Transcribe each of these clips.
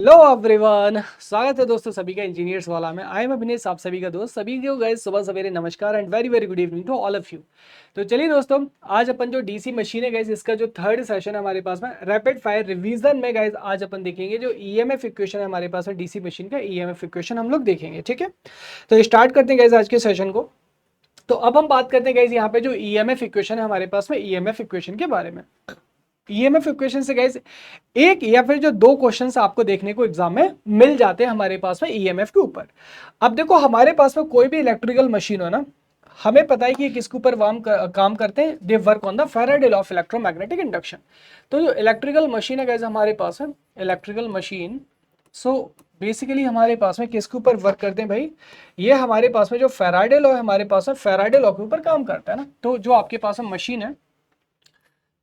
Hello everyone, स्वागत है दोस्तों सभी का इंजीनियर्स वाला में। आई एम अभिनेश, आप सभी का दोस्त। सभी को गाइस सुबह सवेरे नमस्कार and very very good evening to all of you. तो चलिए दोस्तों, आज अपन जो डीसी मशीन है गाइस, इसका जो थर्ड सेशन है हमारे पास में रैपिड फायर रिवीजन में गाइस, आज अपन देखेंगे जो ईएमएफ इक्वेशन है हमारे पास में डीसी मशीन का ईएमएफ इक्वेशन हम लोग देखेंगे। ठीक है, तो स्टार्ट करते हैं गाइस आज के सेशन को। तो अब हम बात करते हैं गाइस यहाँ पे जो ईएमएफ इक्वेशन है हमारे पास में, ईएमएफ इक्वेशन के बारे में। ईएमएफ इक्वेशन से गाइस एक या फिर जो दो क्वेश्चंस आपको देखने को एग्जाम में मिल जाते हैं हमारे पास में ईएमएफ के ऊपर। अब देखो, हमारे पास में कोई भी इलेक्ट्रिकल मशीन हो ना, हमें पता है कि ये किसके ऊपर काम करते हैं। They work on the Faraday law of electromagnetic induction. तो जो इलेक्ट्रिकल मशीन है गाइस हमारे पास है, इलेक्ट्रिकल मशीन, सो बेसिकली हमारे पास में किसके ऊपर वर्क करते हैं भाई, ये हमारे पास में जो फैराडे लॉ है हमारे पास में, फैराडे लॉ के ऊपर काम करता है ना। तो जो आपके पास में मशीन है,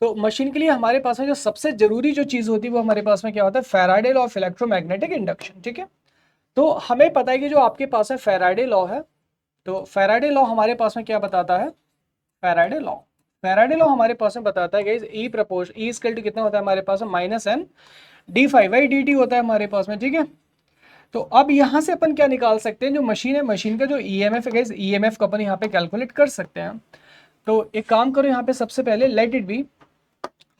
तो मशीन के लिए हमारे पास में जो सबसे जरूरी जो चीज होती है वो हमारे पास में क्या होता है, Faraday law of electromagnetic induction. ठीक है, तो हमें पता है कि जो आपके पास है फैराडे लॉ है, तो फैराडे लॉ हमारे पास में क्या बताता है, फैराडे लॉ, फैराडे लॉ हमारे पास में बताता है guys E propose E equal to कितना होता है हमारे पास में, minus N D five by D T होता है हमारे पास में। ठीक है, तो अब यहाँ से अपन क्या निकाल सकते हैं, जो मशीन है, मशीन का जो ईएमएफ है गाइस, ईएमएफ को अपन यहाँ पे कैलकुलेट कर सकते हैं। तो एक काम करो, यहाँ पे सबसे पहले लेट इट बी,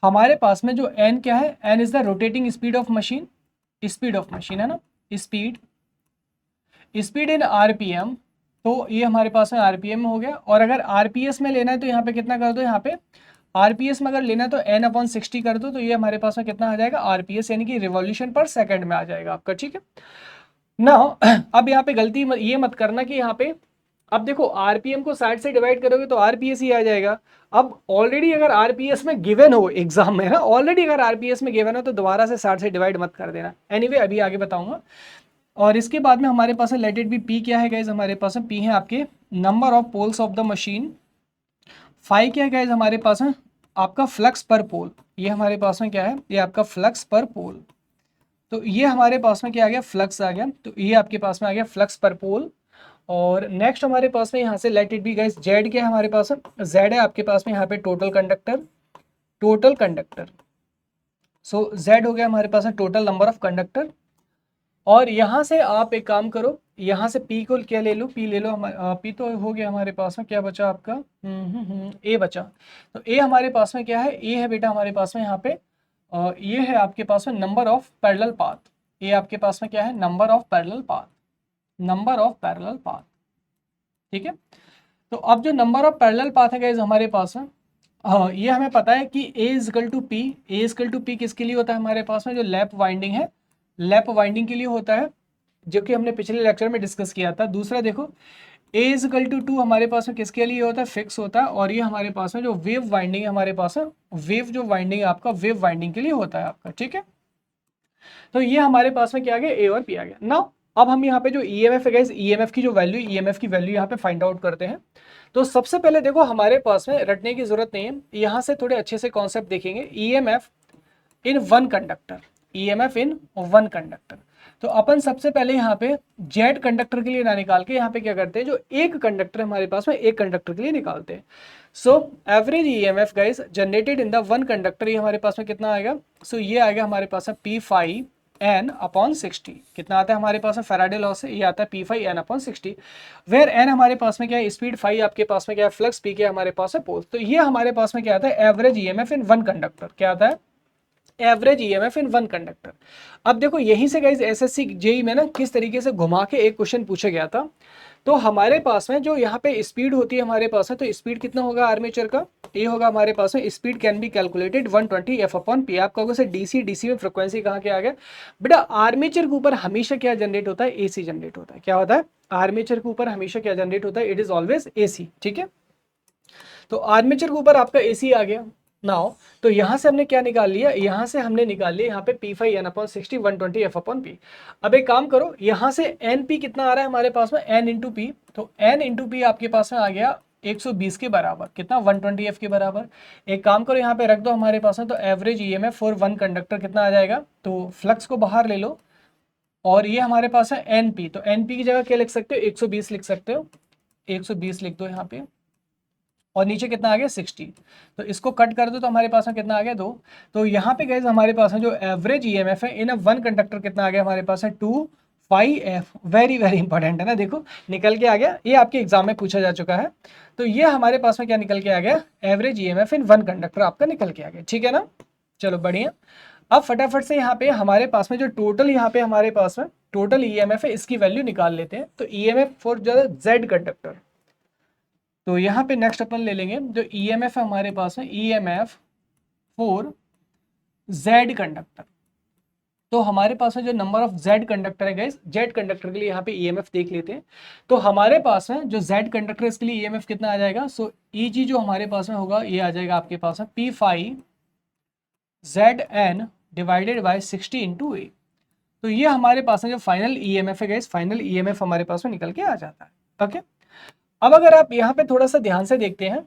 हमारे पास में जो एन क्या है, N is the rotating speed of machine, speed of machine है ना, स्पीड, स्पीड इन आरपीएम। तो ये हमारे पास में आरपीएम में हो गया। और अगर आरपीएस में लेना है तो यहाँ पे कितना कर दो, यहाँ पे आरपीएस में अगर लेना है तो एन अपॉन 60 कर दो, तो ये हमारे पास में कितना आ जाएगा, आरपीएस यानी कि रिवॉल्यूशन पर सेकंड में आ जाएगा आपका। ठीक है ना। अब यहाँ पे गलती ये मत करना कि यहाँ पे, अब देखो आरपीएम को 60 से डिवाइड करोगे तो आरपीएस ही आ जाएगा। अब ऑलरेडी अगर आरपीएस में गिवन हो एग्जाम में ना, ऑलरेडी अगर आरपीएस में गिवन हो तो दोबारा से 60 से डिवाइड मत कर देना। एनीवे अभी आगे बताऊंगा। और इसके बाद में हमारे पास लेट इट बी पी क्या है गाइज, हमारे पास पी है आपके number of poles of the machine. Five क्या है गाइज हमारे पास है आपका फ्लक्स पर पोल, ये हमारे पास में क्या है, ये आपका फ्लक्स पर पोल। तो ये हमारे पास में क्या आ गया, फ्लक्स आ गया। तो ये आपके पास में आ गया फ्लक्स पर पोल। और नेक्स्ट हमारे पास में यहाँ से late it B guys, Z क्या है हमारे पास में, जेड है आपके पास में यहाँ पे टोटल कंडक्टर, टोटल कंडक्टर। सो जेड हो गया हमारे पास में टोटल नंबर ऑफ कंडक्टर। और यहाँ से आप एक काम करो, यहाँ से पी को क्या ले लो, पी ले लो, पी तो हो गया हमारे पास में, क्या बचा आपका, ए बचा। तो ए हमारे पास में क्या है, ए है बेटा हमारे पास में यहाँ पे, ये है आपके पास में नंबर ऑफ पैरेलल पाथ। ये आपके पास में क्या है, number of parallel path, number of parallel path. ठीक है, तो अब जो नंबर ऑफ पैरेलल पाथ है गाइस हमारे पास है, हाँ ये हमें पता है कि A equal to P, A equal to P किसके लिए होता है हमारे पास में, जो लैप वाइंडिंग है, लैप वाइंडिंग के लिए होता है, जो कि हमने पिछले लेक्चर में डिस्कस किया था। दूसरा देखो, ए इजकल टू टू हमारे पास में किसके लिए होता है, फिक्स होता है। और ये हमारे पास में जो वेव वाइंडिंग है हमारे पास है, वेव जो वाइंडिंग है आपका, वेव वाइंडिंग के लिए होता है आपका। ठीक है, तो ये हमारे पास में क्या आ गया, ए और पी आ गया ना। अब हम यहाँ पे जो ईएमएफ है गाइस, ईएमएफ की जो वैल्यू, ईएमएफ की वैल्यू यहाँ पे फाइंड आउट करते हैं। तो सबसे पहले देखो, हमारे पास में रटने की जरूरत नहीं है, यहाँ से थोड़े अच्छे से कॉन्सेप्ट देखेंगे। EMF in one conductor, EMF in one conductor. तो अपन सबसे पहले यहाँ पे जेड कंडक्टर के लिए ना निकाल के यहाँ पे क्या करते हैं, जो एक कंडक्टर हमारे पास में, एक कंडक्टर के लिए निकालते हैं। So average EMF guys generated in the one conductor, ये हमारे पास में कितना आएगा, सो ये आएगा हमारे पास में पी फाइव एन अपॉन 60। कितना आता है हमारे पास में फैराडे लॉ से, ये आता है P five N upon 60, where N हमारे पास में क्या है, स्पीड, फाइव आपके पास में क्या है, फ्लक्स, पी क्या हमारे पास है, पोल। तो ये हमारे पास में क्या आता है, average EMF in one conductor, क्या आता है, average EMF in one conductor. अब देखो यहीं से गाइस एसएससी जेई में ना किस तरीके से घुमा के एक क्वेश्चन पूछा गया था। तो हमारे पास में जो यहाँ पे स्पीड होती है हमारे पास में, तो स्पीड कितना होगा आर्मेचर का, ये होगा हमारे पास में, speed can be calculated 120 F upon P. आप कहोगे सर डीसी, डीसी में फ्रिक्वेंसी कहाँ के आ गया, बेटा आर्मेचर के ऊपर हमेशा क्या जनरेट होता है, एसी जनरेट होता है। क्या होता है, आर्मेचर के ऊपर हमेशा क्या जनरेट होता है, इट इज ऑलवेज एसी। ठीक है, तो आर्मेचर के ऊपर आपका एसी आ गया नाउ। तो यहां से हमने क्या निकाल लिया, यहां से हमने निकाल लिया यहाँ पे P five N upon 60, 120 F upon P. अब एक काम करो, यहाँ से एन पी कितना आ रहा है हमारे पास में, एन इंटू पी। तो एन इंटू पी आपके पास में आ गया 120 के बराबर, कितना, 120 एफ के बराबर। एक काम करो यहाँ पे रख दो हमारे पास में, तो average EMF for one conductor कितना आ जाएगा, तो फ्लक्स को बाहर ले लो, और ये हमारे पास है एन पी। तो एन पी की जगह क्या लिख सकते हो, 120 लिख सकते हो, 120 लिख दो यहाँ पे। और नीचे कितना आ गया 60। तो इसको कट कर दो तो हमारे पास में कितना आ गया 2। तो यहाँ पे गाइस हमारे पास में जो एवरेज ईएमएफ है इन अ वन कंडक्टर कितना आ गया हमारे पास है 2πf। वेरी वेरी इंपॉर्टेंट है ना, देखो निकल के आ गया, ये आपके एग्जाम में पूछा जा चुका है। तो ये हमारे पास में क्या निकल के आ गया, average EMF in one conductor आपका निकल के आ गया, ठीक है ना। चलो बढ़िया। अब फटाफट से यहाँ पे हमारे पास में जो टोटल यहाँ पे हमारे पास में टोटल ईएमएफ है इसकी वैल्यू निकाल लेते हैं। तो ईएमएफ फॉर जो जेड कंडक्टर, तो यहाँ पे नेक्स्ट अपन ले लेंगे जो ईएमएफ है हमारे पास में ईएमएफ फॉर जेड कंडक्टर। तो हमारे पास में जो नंबर ऑफ जेड कंडक्टर है गाइस, जेड कंडक्टर के लिए यहाँ पे ईएमएफ देख लेते हैं। तो हमारे पास में जो जेड कंडक्टर है इसके लिए ईएमएफ कितना आ जाएगा, सो ईजी जो हमारे पास में होगा ये आ जाएगा आपके पास में P5 ZN divided by 60 into A. तो ये हमारे पास में जो फाइनल ईएमएफ है गाइस, फाइनल ईएमएफ हमारे पास में निकल के आ जाता है। ओके, अब अगर आप यहाँ पे थोड़ा सा ध्यान से देखते हैं,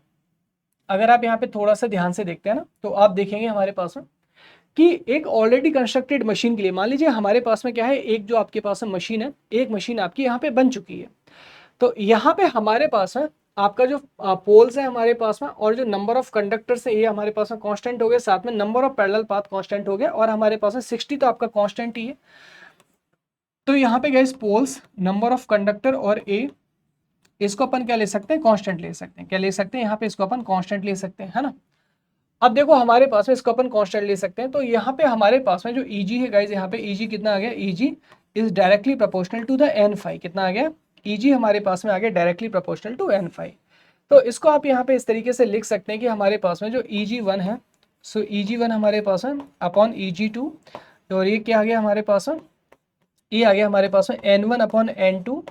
अगर आप यहाँ पे थोड़ा सा ध्यान से देखते हैं ना, तो आप देखेंगे हमारे पास में कि एक ऑलरेडी कंस्ट्रक्टेड मशीन के लिए मान लीजिए हमारे पास में क्या है, एक जो आपके पास में मशीन है, एक मशीन आपकी यहाँ पे बन चुकी है। तो यहाँ पे हमारे पास है आपका जो पोल्स है हमारे पास में, और जो नंबर ऑफ कंडक्टर्स है ये हमारे पास में कांस्टेंट हो गया, साथ में number of parallel path constant हो गया, और हमारे पास में 60 तो आपका कांस्टेंट ही है। तो यहाँ पे guys poles, number of conductor और ए, इसको अपन क्या ले सकते हैं, कांस्टेंट ले सकते हैं। क्या ले सकते हैं, यहाँ पे इसको अपन कांस्टेंट ले सकते हैं, है ना। अब देखो हमारे पास में इसको अपन कांस्टेंट ले सकते हैं। तो यहाँ पे हमारे पास में जो ईजी है गाइस, यहाँ पे ईजी कितना आ गया, Eg is directly proportional to the n5। कितना आ गया, ईजी हमारे पास में आ गया डायरेक्टली प्रोपोर्शनल टू n5। तो इसको आप यहाँ पे इस तरीके से लिख सकते हैं कि हमारे पास में जो eg1 है, सो eg1 हमारे पास में अपॉन eg2, और ये क्या आ गया हमारे पास में, ये आ गया हमारे पास में n1 अपॉन n2,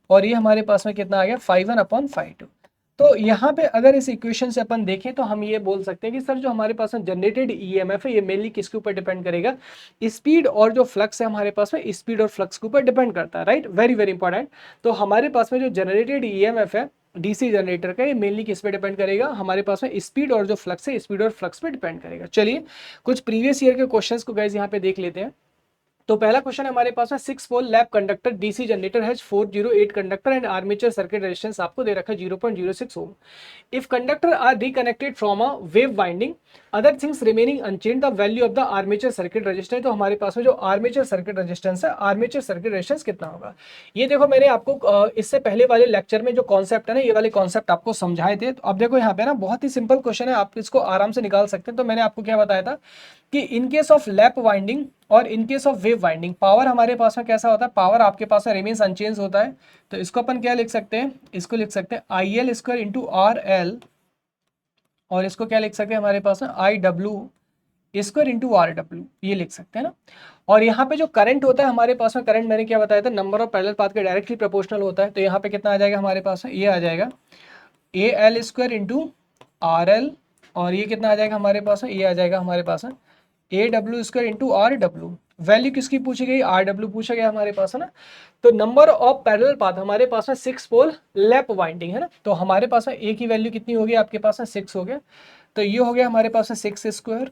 और ये हमारे पास में कितना आ गया 5 अपॉन 5। तो यहाँ पे अगर इस इक्वेशन से अपन देखें तो हम ये बोल सकते हैं कि सर जो हमारे पास में जनरेटेड ईएमएफ है ये मेनली किसके ऊपर डिपेंड करेगा, स्पीड और जो फ्लक्स है हमारे पास में, स्पीड और फ्लक्स के ऊपर डिपेंड करता है, राइट। Very very important. तो हमारे पास में जो जनरेटेड ईएमएफ है डीसी जनरेटर का, ये मेनली किस पे डिपेंड करेगा, हमारे पास में स्पीड और जो फ्लक्स है, स्पीड और फ्लक्स पे डिपेंड करेगा। चलिए कुछ प्रीवियस ईयर के क्वेश्चंस को गाइस यहाँ पे देख लेते हैं। तो पहला क्वेश्चन है हमारे पास में 6 pole lap conductor DC generator has 408 conductor and armature circuit resistance आपको दे रखा है 0.06 ohm. If conductor are reconnected from a wave winding, other things remaining unchange, the value of the armature circuit resistance. तो हमारे पास में जो armature circuit resistance है, आर्मेचर सर्किट रेजिस्टेंस कितना होगा। ये देखो मैंने आपको इससे पहले वाले लेक्चर में जो कॉन्सेप्ट है ना, ये वाले कॉन्सेप्ट आपको समझाए थे। तो अब देखो यहाँ पे ना बहुत ही सिंपल क्वेश्चन है, आप इसको आराम से निकाल सकते हैं। तो मैंने आपको क्या बताया था कि in case of lap winding और in case of wave winding, power हमारे पास में कैसा होता है, पावर आपके पास में रिमेन्स अनचेंज होता है। तो इसको अपन क्या लिख सकते हैं, इसको लिख सकते हैं I L square into R L, और इसको क्या लिख सकते हैं हमारे पास में I W square into R W, ये लिख सकते हैं ना। और यहाँ पे जो करंट होता है हमारे पास में, करंट मैंने क्या बताया था, नंबर ऑफ पैरेलल पाथ के डायरेक्टली प्रोपोर्शनल होता है। तो यहाँ पे कितना आ जाएगा हमारे पास में, ये आ जाएगा A L square into R L, और ये कितना आ जाएगा हमारे पास में, ये आ जाएगा हमारे पास में A W square into R W. Value किसकी पूछी गई, आर डब्ल्यू पूछा गया हमारे पास, है ना। तो नंबर ऑफ पैरेलल पाथ हमारे पास में 6 पोल लैप वाइंडिंग है ना। तो हमारे पास में ए की वैल्यू कितनी होगी, आपके पास में 6 हो गया। तो ये हो गया हमारे पास में 6 स्क्वायर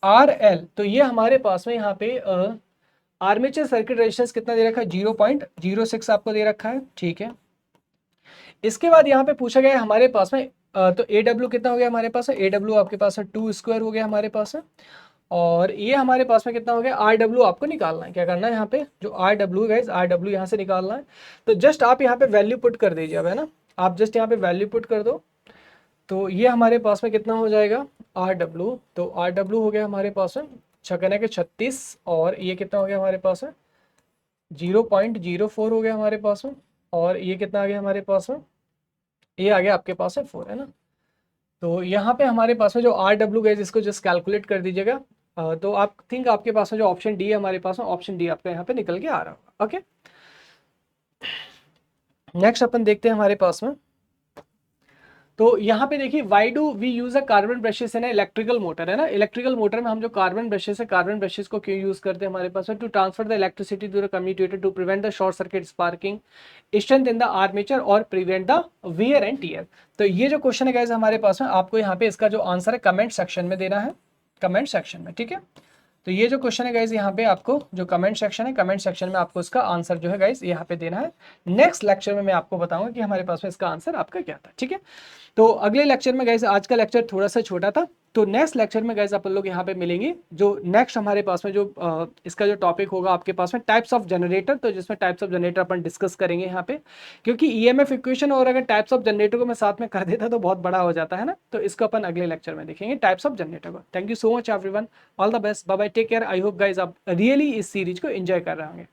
आर एल। तो ये हमारे पास में यहाँ पे आर्मेचर सर्किट रेजिस्टेंस कितना दे रखा है, 0.06 आपको दे रखा है, ठीक है। इसके बाद यहाँ पे पूछा गया है हमारे पास में तो ए डब्ल्यू कितना हो गया हमारे पास है, ए डब्ल्यू आपके पास है 2 स्क्वायर हो गया हमारे पास है। और ये हमारे पास में कितना हो गया, आर डब्ल्यू आपको निकालना है। क्या करना है यहाँ पे, जो R W guys, R W यहाँ से निकालना है। तो जस्ट आप यहाँ पे वैल्यू पुट कर दीजिए अब, है ना। आप जस्ट यहाँ पे वैल्यू पुट कर दो। तो ये हमारे पास में कितना हो जाएगा आर डब्ल्यू, तो आर डब्ल्यू हो गया हमारे पास में छकने के 36, और ये कितना हो गया हमारे पास में 0.04 हो गया हमारे पास में, और ये कितना आ गया हमारे पास में, ये आ गया आपके पास है 4, है ना। तो यहाँ पे हमारे पास में जो आर डब्ल्यू गाइस, इसको जस्ट कैलकुलेट कर दीजिएगा। तो आप थिंक आपके पास में जो ऑप्शन डी है हमारे पास में, ऑप्शन डी आपका यहाँ पे निकल के आ रहा होगा। ओके, नेक्स्ट अपन देखते हैं हमारे पास में। तो यहाँ पे देखिए why do we use a carbon brushes in electrical motor, है ना। इलेक्ट्रिकल मोटर में हम जो कार्बन ब्रशेस है, कार्बन ब्रशेस को क्यों यूज करते हैं हमारे पास में, to transfer the electricity to the commutator to prevent the short circuit sparking, strength in the armature और prevent the wear and tear. तो ये जो क्वेश्चन है गाइस हमारे पास में, आपको यहाँ पे इसका जो आंसर है कमेंट सेक्शन में देना है, कमेंट सेक्शन में, ठीक है। तो ये जो क्वेश्चन है गाइज यहाँ पे आपको जो कमेंट सेक्शन है, कमेंट सेक्शन में आपको इसका आंसर जो है गाइज यहाँ पे देना है। नेक्स्ट लेक्चर में मैं आपको बताऊंगा कि हमारे पास में इसका आंसर आपका क्या था, ठीक है। तो अगले लेक्चर में गाइज, आज का लेक्चर थोड़ा सा छोटा था, तो नेक्स्ट लेक्चर में गाइज अपन लोग यहाँ पे मिलेंगे। जो नेक्स्ट हमारे पास में जो इसका जो टॉपिक होगा आपके पास में टाइप्स ऑफ जनरेटर, तो जिसमें types of generator upon discuss करेंगे यहाँ पे, क्योंकि ईएमएफ इक्वेशन और अगर टाइप्स ऑफ जनरेटर को मैं साथ में कर देता तो बहुत बड़ा हो जाता है ना, तो इसको अपन अगले लेक्चर में देखेंगे टाइप्स ऑफ जनरेटर को। Thank you so much everyone, all the best, bye bye, take care. I hope guys आप रियली इस सीरीज को एंजॉय कर रहे होंगे।